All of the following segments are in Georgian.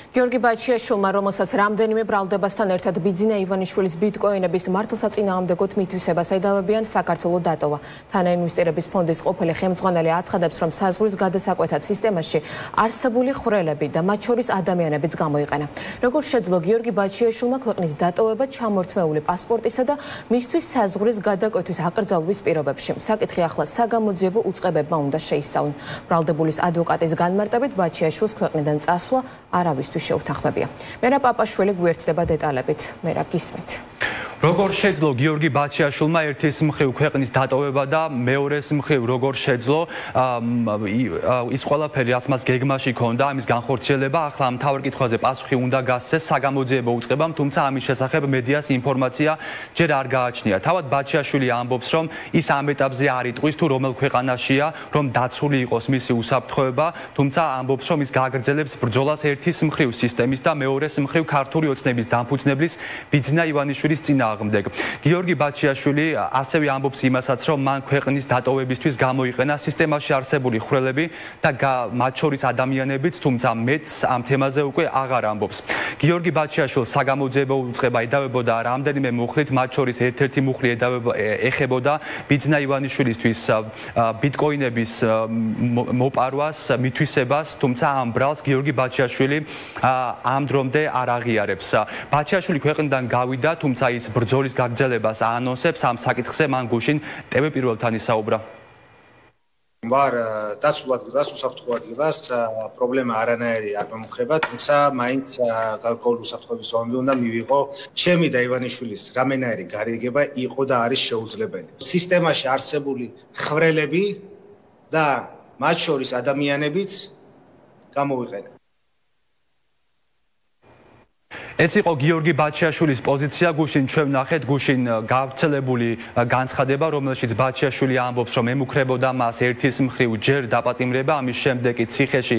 გიორგი ბაჩიაშვილმა, რომელსაც რამდენიმე ბრალდებასთან ერთად ბიძინა ივანიშვილის ბიტკოინების მართლსაწინააღმდეგოდ მითვისებას ედავებიან, საქართველოს დატოვა. თანაინვესტირების ფონდის ყოფილი ხელმძღვანელი აცხადებს, რომ საზღვრის გადასაკვეთად სისტემაში არსებული ხვრელები და მათ შორის ადამიანებიც გამოიყენა. როგორც შეძლო გიორგი ბაჩიაშვილმა ქვეყნის დატოვება ჩამორთმეული პასპორტისა და მისთვის საზღვრის გადაკვეთვის აკრძალვის პირობებში. საკითხი ახლა საგამოძიებო უწყებებმა უნდა შეისწავლონ. ბრალდებულის ადვოკატის განმარტებით ბაჩიაშვილს ქვეყნიდან წასვლა არავისთვის შეუთანხმებია. მერაბ პაპაშვილი გვერდდება დეტალებით. მერაბ გისმით. როგორ შეძლო გიორგი ბაჩიაშვილმა ერთის მხრივ ქვეყნის დატოვება და მეორეს მხრივ როგორ შეძლო ის ყველაფერი, რაც მას გეგმაში ჰქონდა, ამის განხორციელება, ახლა ამ მთავარ კითხვაზე პასუხი უნდა გასცეს საგამოძიებო უწყებამ, თუმცა ამის შესახებ მედიას ინფორმაცია ჯერ არ გააჩნია. თავად ბაჩიაშვილი ამბობს, რომ ის ამ ეტაპზე არ იტყვის თუ რომელ ქვეყანაშია, რომ დაცული იყოს მისი უსაფრთხოება, თუმცა ამბობს, რომ ის გააგრძელებს ბრძოლას ერთის მხრივ სისტემის და მეორეს მხრივ ქართული ოცნების დამფუძნებლის ბიძინა ივანიშვილის წინააღმდეგ. გიორგი ბაჩიაშვილი ასევე ამბობს იმასაც, რომ მან ქვეყნის დატოვებისთვის გამოიყენა სისტემაში არსებული ხვრელები და მათ შორის ადამიანებიც, თუმცა მეც ამ თემაზე უკვე აღარ ამბობს. გიორგი ბაჩიაშვილს საგამოძიებო უწყება ედავებოდა რამდენიმე მუხლით, მათ შორის ერთ-ერთი მუხლი ეხებოდა ბიძინა ივანიშვილისთვის ბიტკოინების მოპარვას, მითვისებას, თუმცა ამ ბრალს გიორგი ბაჩიაშვილი ამ დრომდე არ აღიარებს. ბაჩიაშვილი ქვეყნიდან გავიდა, თუმცა ის ბრძოლის გაგრძელებას აანონსებს. ამ საკითხზე მან გუშინ TV პირველთან ისაუბრა. ვარ დაცულ ადგილას, უსაფრთხო ადგილას, პრობლემა არანაირი არ მომხება, თუმცა მაინც გარკვეული უსაფრთხოების ზონები უნდა მივიღო. ჩემი და ივანიშვილის რამენაირი გარიგება იყო და არის შეუძლებელი. სისტემაში არსებული ხვრელები და მათ შორის ადამიანებიც გამოვიყენა. ეს იყო გიორგი ბაჩიაშვილის პოზიცია. გუშინ ჩვენ ვნახეთ გუშინ გავრცელებული განცხადება, რომელშიც ბაჩიაშვილი ამბობს, რომ ემუქრებოდა მას ერთის მხრივ ჯერ დაპატიმრება, ამის შემდეგ კი ციხეში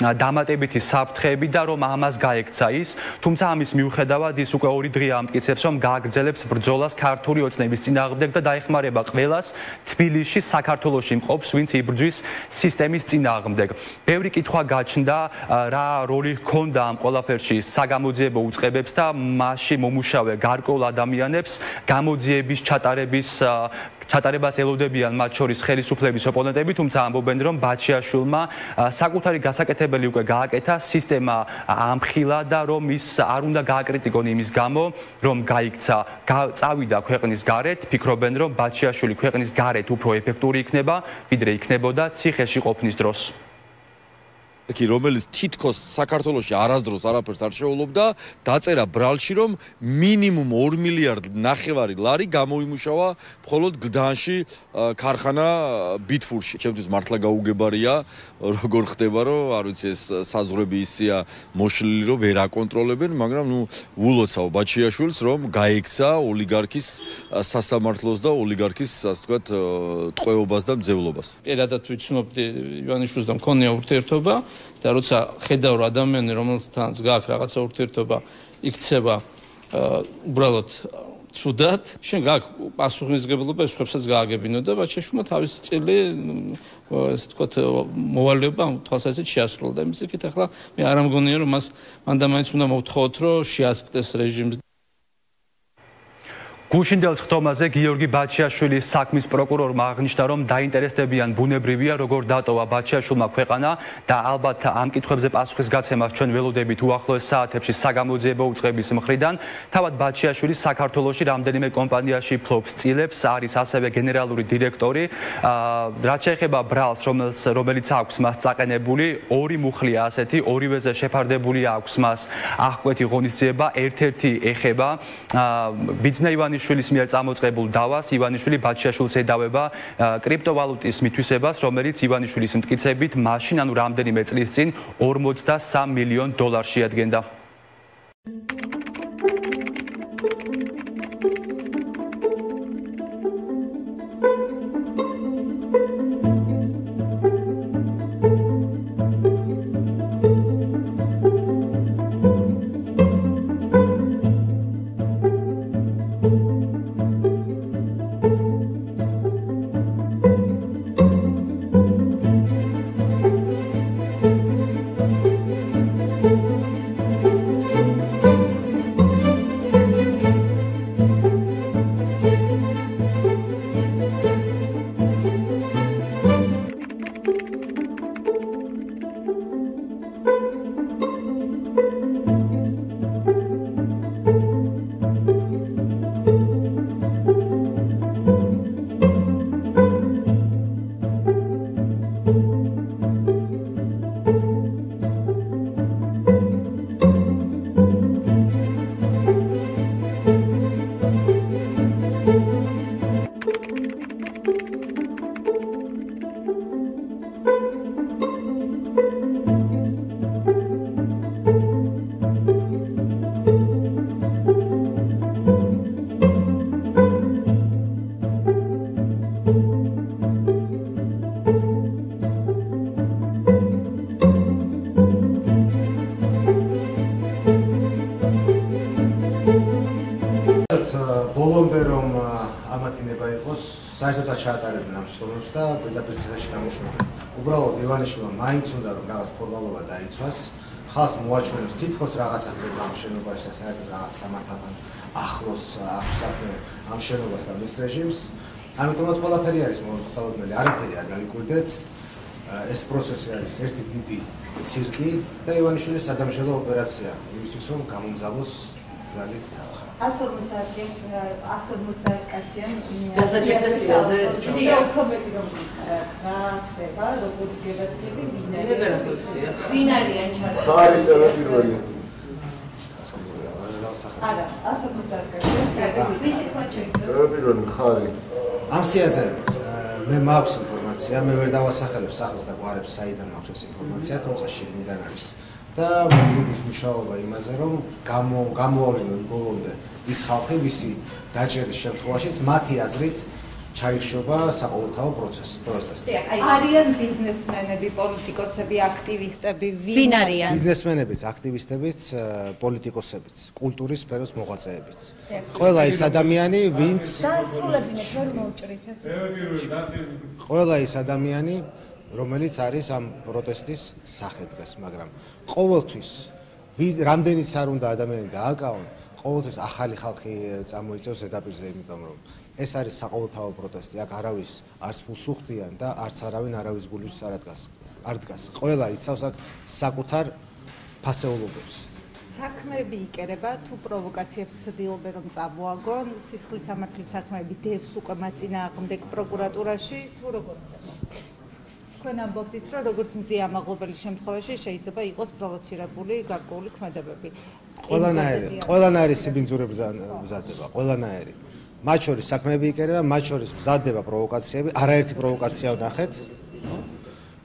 დამატებითი საფრთხეები და რომ ამას გაექცა ის. თუმცა ამის მიუხედავად ის უკვე 2 დღეა ამტკიცებს, რომ გააგრძელებს ბრძოლას ქართული ოცნების წინააღმდეგ და დაეხმარება ყველას თბილისში, საქართველოში მყოფს, ვინც იბრძვის სისტემის წინააღმდეგ. ბევრი კითხვა გაჩნდა, რა როლი ჰქონდა ამ ყველაფერში საგამოძიებო უწყებებს და მასში მომუშავე გარკვეულ ადამიანებს გამოძიების ჩატარებას ელოდებიან მათ შორის ხელისუფლების ოპონენტები, თუმცა ამბობენ, რომ ბაჩიაშვილმა საკუთარი გასაკეთებელი უკვე გააკეთა, სისტემა ამხილა და რომ ის არ უნდა გააკრიტიკონ იმის გამო, რომ გაიქცა, წავიდა ქვეყნის გარეთ, ფიქრობენ, რომ ბაჩიაშვილი ქვეყნის გარეთ უფრო ეფექტური იქნება, ვიდრე იქნებოდა ციხეში ყოფნის დროს. რომელიც თითქოს საქართველოში არასდროს არაფერს არ შეულობდა, დაწერა ბრალში, რომ მინიმუმ 2 მილიარდ ნახევარი ლარი გამოიმუშავა მხოლოდ გდანში ქარხანა ბიტფურში. ჩემთვის მართლა გაუგებარია, როგორ ხდება, რომ არ ვიცი ეს საზღვრები ისეა მოშლილი, რომ ვერ აკონტროლებენ, მაგრამ ულოცავ ბაჩიაშვილს, რომ გაიქცა ოლიგარქის სასამართლოს და ოლიგარქის, ასე ვთქვათ, ტყვეობას და მძევლობას. პირადად ვიცნობდი ივანიშვილს და მქონია ურთიერთობა. და როცა ხედავ ადამიანი, რომელთანაც გააქვს რაღაცა ურთიერთობა, იქცევა უბრალოდ ცუდად, შენ გააქვს პასუხისმგებლობა ეს ხებსაც გააგებინო და ბაჩიაშვილმა თავისი წილი, ესე ვთქვათ, მოვალეობა ამ თვალსაზრისით შეასრულა და იმის იქით ახლა მე არ ამგონია, რომ მას მანდამაინც უნდა მოვთხოვოთ, რომ შეასკდეს რეჟიმს. გუშინდელ ხტომაზე გიორგი ბაჩიაშვილის საქმის პროკურორმა აღნიშნა, რომ დაინტერესდებიან ბუნებრივია, როგორ დატოვა ბაჩიაშვილმა ქვეყანა და ალბათ ამ კითხვებზე პასუხისგაცემას ჩვენ ველოდებით უახლოეს საათებში საგამოძიებო უწყების მხრიდან. თავად ბაჩიაშვილი საქართველოში რამდენიმე კომპანიაში ფლობს წილებს, არის ასევე გენერალური დირექტორი. რაც შეეხება ბრალს, რომელიც აქვს მას წაყენებული, 2 მუხლია ასეთი, ორივეზე შეფარდებული აქვს მას აღკვეთი ღონისძიება, ერთ-ერთი ეხება ბიძინა ივანიშვილის მიერ წამოწყებულ დავას, ივანიშვილი ბაჩიაშვილს ედავება კრიპტოვალუტის მითვისებას, რომელიც ივანიშვილის მტკიცებით მაშინ, ანუ რამდენიმე წლის წინ 43 მილიონ დოლარს შეადგენდა. ბოლომდე რომ ამათინება იყოს, საერთოდაც ჩაატარებდნენ ამ სიტყვებს და პირდაპირ ციხეში გამოშვებდნენ. უბრალოდ ივანიშვილმა მაინც უნდა რომ რაღაც ფორმალობა დაიცვას, ხალხს მოაჩვენოს თითქოს რაღაცა ხდება ამ შენობაში და საერთოდ რაღაც სამართალთან ახლოს აქვს საქმე ამ შენობას და მის რეჟიმს. ამიტომაც ყველაფერი არის მოსალოდნელი, არაფერი არ გავიკვირდეთ. ეს პროცესი არის ერთი დიდი ცირკი და ივანიშვილის სადამშელო ოპერაცია იმისთვის რომ გამომძალოს ძალით თავი. 150 კაციან გასაჭიროა სიაზე და უფრო მეტი რომ ხდება როგორც გადასწრები ვინ არიან ჩართული ხარი პირველი არა 150 კაციან ვისი ხოჭეა პირველი ხარი ამ სიაზე მე მაქვს ინფორმაცია მე ვერ დავასახელებ სახელს და გვარებს საიდან მაქვს ეს ინფორმაცია თუმცა შეგმიდან არის და მიდის მუშაობა იმაზე რომ გამოავლინონ ბოლომდე ის ხალხი ვისი დაჭერის შემთხვევაშიც მათი აზრით ჩაირშობა საყოველთაო პროცესი. არიან ბიზნესმენები, პოლიტიკოსები, აქტივისტები, ვინ არიან? ბიზნესმენებიც, აქტივისტებიც, პოლიტიკოსებიც, კულტურის სფეროს მოღვაწეებიც. ყველა ის ადამიანი, ვინც დასრულებინეთ ვერ მოვჭრით. ყველა ის ადამიანი რომელიც არის ამ პროტესტის სახე დღეს, მაგრამ ყოველთვის რამდენიც არ უნდა ადამიანი დააკავონ, ყოველთვის ახალი ხალხი წამოიწევს ზედაპირზე, იმიტომ რომ ეს არის საყოველთაო პროტესტი, აქ არავის არც ფულს უხდიან და არც არავინ არავის გულის არ დგას. ყველა იცავს აქ საკუთარ ფასეულობებს. საქმეები ikერება თუ პროვოკაციებს ცდილობენ რომ წამოაგონ, სისხლის სამართლის საქმეები დევს უკვე მაწინააღმდეგ პროკურატურაში თუ როგორ ხდება? თქვენ ამბობთ, რომ როგორც მზია ამაღლობელი შემთხვევაში შეიძლება იყოს პროვოცირებული გარკვეული ქმედებები. ყველანაირი სიბინძურე მზადდება, ყველანაირი. მათ შორის საქმეები ikერება, მათ შორის მზადდება პროვოკაციები, არაერთი პროვოკაცია ვნახეთ.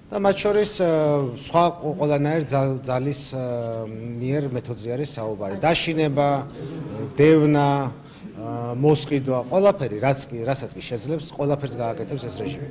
და მათ შორის სხვა ყველანაირი ძალის მიერ მეთოდზე არის საუბარი. დაშინება, დევნა, მოსყიდვა, ყველაფერი, რასაც კი შეძლებს, ყველაფერს გააკეთებს ეს რეჟიმი.